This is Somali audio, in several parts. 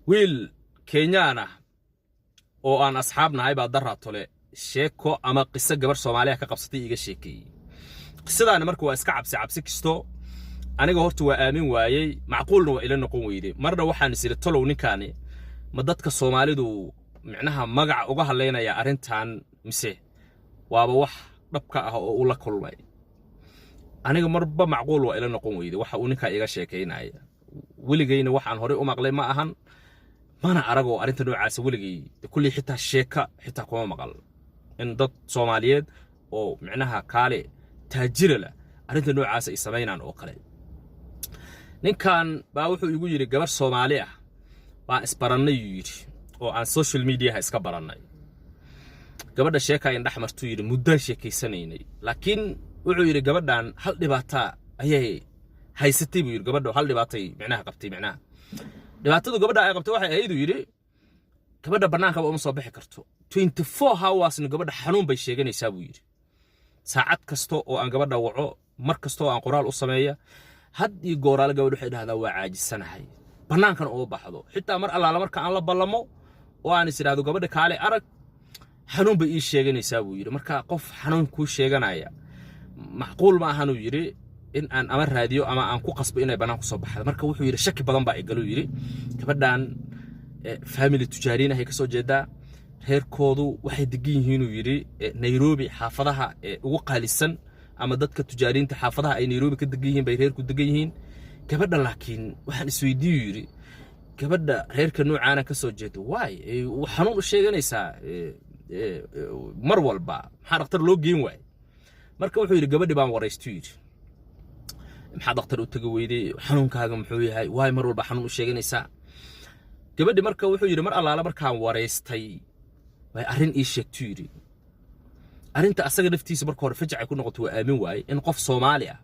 wiil Kenyaana oo aan asxaabnahay baa daraatole sheeko ama qiso gabar Soomaaliya ka qabsatay iga sheekay qisadana markuu waa iska cabsi kisto aniga horta waa aamin waayay macquulna waa ila noqon weeyday marna waxaan isiri tolow ninkaani ma dadka Soomaalidu micnaha magac uga haleynaya arintan mise waaba wax dhabka ah oo ula kulmay aniga marba macquul waa ila noqon weeyday waxa uu ninka iga sheekeynaya weligayna waxaan hore u maqlay ma ahan mana arago arinta noocaas weligay kulli xitaa sheeka xitaa kuma maqal in dad Soomaaliyeed oo micnaha kaale taajirala arinta noocaas ay sameeyaan oo kale ninkan baa wuxuu igu yiri gabar Soomaali ah baa isbaranay yiri oo aan social media iska baranay gabadha sheeka in dhaxmartu yiri muddo sheekaysanay laakiin wuxuu yiri gabadhan hal dhibaato ayay haysatay buu yiri gabadha hal dhibaatay micnaha qabtay micnaha dhibaatadu gabadha ay qabtay waxa ay yiri gabadha banaanka uma soo bixi karto 24 hours gabadha xanuun bay sheeganaysaa buu yiri saacad kasto oo aan gabadha waco mar kasto aan qoraal u sameeyo had iyo gooraal gabadhu waxay dhahdaa waa caajisanahay banaankan oo baxdo xitaa mar allaala marka aan la ballamo oo aan isiraado gabadha kaale arag xanuun bay ii sheeganaysaa buu yiri marka qof xanuun ku sheeganaya macquul ma ahan uu yiri in aan ama raadiyo ama aan ku qasbo inay banaan ku soo baxdo marka wuxuu yiri shaki badan baa igaloo yiri gabadhan family tujaariin ah ay ka soo jeedaa reerkoodu waxay degan yihiin uu yiri Nairobi xaafadaha ugu qaalisan ama dadka tujaariinta xaafadaha ay Nairobi ka degan yihiin bay reerku degan yihiin gabadha laakiin waxaan isweydiiyay yiri gabadha reerka noocaana ka soo jeedo waay xanuun u sheeganaysaa mar walba maxaa dhaqtar loo geyn waay marka wuxuu yiri gabadhi baan wareystay yiri maxaa dhaqtar u tagay weeyday xanuunkaaga muxuu yahay waay mar walba xanuun u sheeganaysaa gabadhi marka wuxuu yiri mar allaala markaan wareystay way arin ii sheegtay yiri arinta asaga naftiisa marka hore fajac ay ku noqoto waa aamin waay in qof Soomaali ah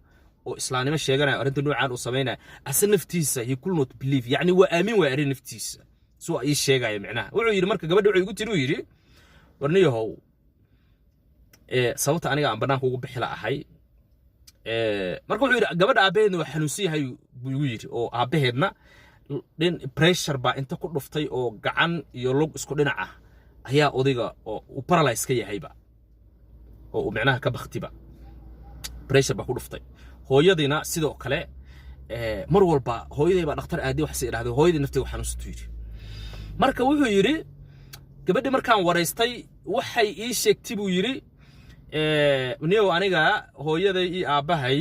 oo islaanimo sheeganayo arinta noocan uu sameeyay asa naftiisa he could not believe yani waa aamin waay arin naftiisa soo ay sheegay micnaha wuxuu yiri marka gabadhi wuxuu igu tiri yiri warniyahow sababta aniga aan banaanka ugu bixila ahay marka wuxuu yiri gabadha aabaheedna waa xanuunsan yahay buu igu yiri oo aabaheedna dhin pressure ba inta ku dhuftay oo gacan iyo lug isku dhinac ah ayaa odiga oo paralyze ka yahayba oo micnaha ka baqtiba pressure ba ku dhuftay hooyadina sidoo kale mar walba hooyaday ba dhakhtar aadi wax si iraahdo hooyadii nafteeda xanuunsan yiri marka wuxuu yiri gabadhi markaan wareystay waxay ii sheegtay buu yiri niyo aniga hooyaday iyo aabahay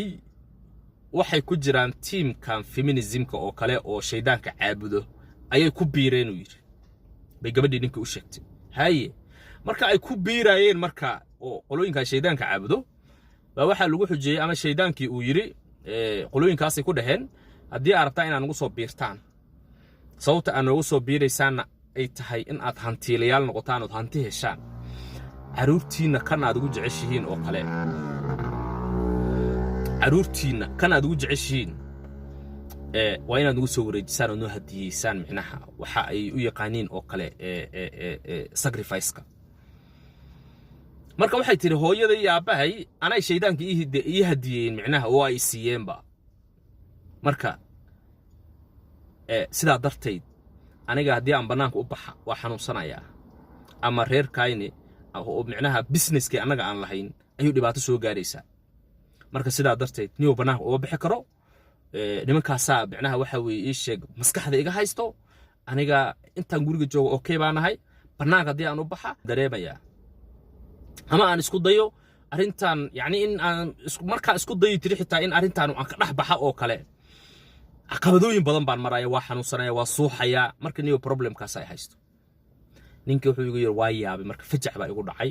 waxay ku jiraan teamkan feminismka oo kale oo shaydaanka caabudo ayay ku biireen uu yiri bay gabadhi ninka u sheegtay haye marka ay ku biirayeen marka oo qolooyinka shaydaanka caabudo ba waxa lagu xujiyay ama shaydaankii uu yiri qolooyinkaas ay ku dhaxeen hadii aad rabtaa inaan ugu soo biirtaan sababta aan ugu soo biiraysaan ay tahay in aad hantiilayaal noqotaan oo hanti heshaan caruurtiina kan aad ugu jeceshihiin oo kale caruurtiina kan aad ugu jeceshihiin waa inaad ugu soo wareejisaan oo noo hadiyeysaan micnaha waxa ay u yaqaaniin oo kale sacrifice-ka marka waxay tiri hooyada iyo aabahay anay shaydaanka ii hadiyeen micnaha oo ay siiyeenba marka sida darteed aniga hadii aan banaanka u baxa waa xanuunsanaya ama reerkayni oo micnaha businesskii anaga aan lahayn ayuu dhibaato soo gaaraysa marka sida darteed niyo banaanka oo bixi karo nimankaasa micnaha waxa weey ii sheeg maskaxda iga haysto aniga intaan guriga joogo okay baanahay banaanka hadii aan u baxa dareemaya ama aan isku dayo arintan yani in aan marka isku dayo tiri xitaa in arintan aan ka dhaxbaxa oo kale caqabadooyin badan baan maraya waa xanuunsanaya waa suuxaya marka niyo problemkaas ay haysto ninka wuxuu igu yiri waa yaabay marka fajac baa igu dhacay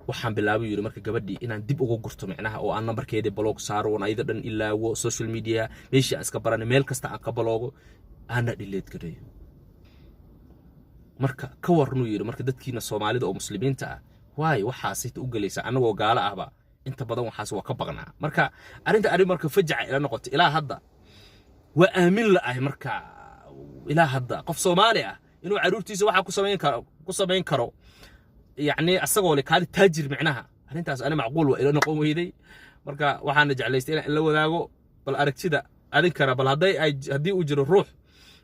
waxaan bilaabay yiri marka gabadhii inaan dib ugu gurto micnaha oo aan nambarkeeda blog saaro oo ayda dhan ilaawo social media meeshii iska baran meel kasta aan ka blogo aan delete gareeyo marka ka warnu yiri marka dadkiina Soomaalida oo muslimiinta ah waay waxaas u galaysa anagoo gaala ahba inta badan waxaas waa ka baqnaa marka arinta marka fajac ila noqoto ilaa hadda waa aamin la ah marka ilaa hadda qof Soomaali ah inuu caruurtiisa waxa ku sameyn karo يعني asagoo le kaali taajir micnaha arintaas ana macquul waa ila noqon weeyday marka waxaan jeclaystay in la wadaago bal aragtida adinkana bal hadii uu jiro ruux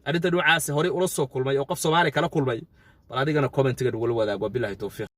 arrinta noocaas hore ula soo kulmay oo qof Soomaali kala kulmay bal adigana comment-ga wala wadaago billahi tawfiiq